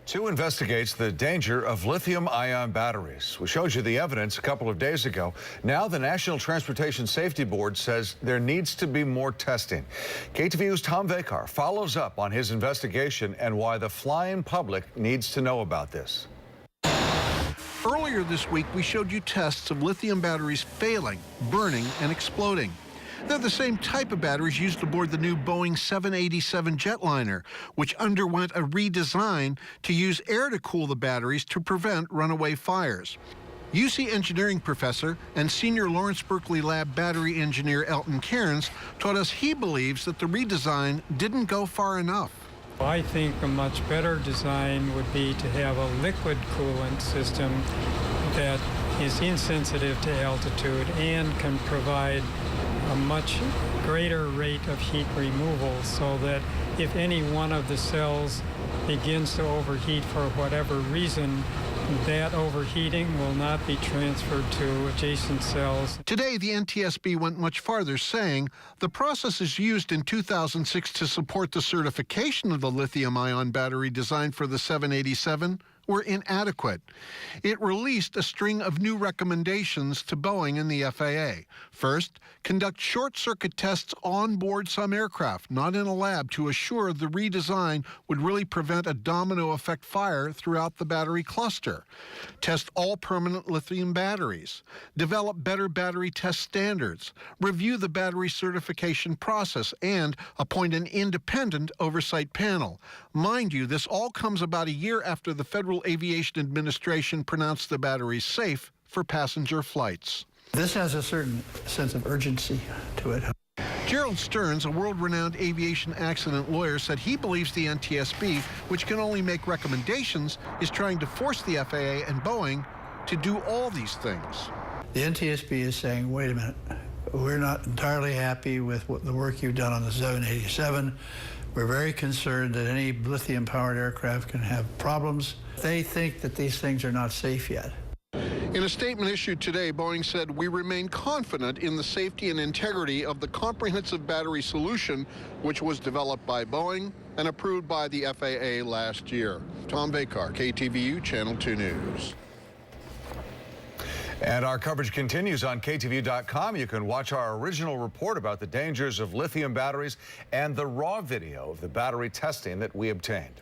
Two investigates the danger of lithium-ion batteries. We showed you the evidence a couple of days ago. Now the National Transportation Safety Board says there needs to be more testing. KTVU's Tom Vakar follows up on his investigation and why the flying public needs to know about this. Earlier this week, we showed you tests of lithium batteries failing, burning, and exploding. They're the same type of batteries used aboard the new Boeing 787 jetliner, which underwent a redesign to use air to cool the batteries to prevent runaway fires. UC engineering professor and senior Lawrence Berkeley Lab battery engineer Elton Cairns taught us he believes that the redesign didn't go far enough. I think a much better design would be to have a liquid coolant system that is insensitive to altitude and can provide a much greater rate of heat removal, so that if any one of the cells begins to overheat for whatever reason, that overheating will not be transferred to adjacent cells. Today, the NTSB went much farther, saying the processes used in 2006 to support the certification of the lithium-ion battery designed for the 787 were inadequate. It released a string of new recommendations to Boeing and the FAA. First, conduct short-circuit tests on board some aircraft, not in a lab, to assure the redesign would really prevent a domino effect fire throughout the battery cluster. Test all permanent lithium batteries. Develop better battery test standards. Review the battery certification process and appoint an independent oversight panel. Mind you, this all comes about a year after the Federal Aviation Administration pronounced the batteries safe for passenger flights. This has a certain sense of urgency to it. Gerald Stearns, a world-renowned aviation accident lawyer, said he believes the NTSB, which can only make recommendations, is trying to force the FAA and Boeing to do all these things. The NTSB is saying, wait a minute, we're not entirely happy with the work you've done on the 787. We're very concerned that any lithium-powered aircraft can have problems. They think that these things are not safe yet. In a statement issued today, Boeing said, "We remain confident in the safety and integrity of the comprehensive battery solution, which was developed by Boeing and approved by the FAA last year." Tom Vakar, KTVU, Channel 2 News. And our coverage continues on KTVU.com. You can watch our original report about the dangers of lithium batteries and the raw video of the battery testing that we obtained.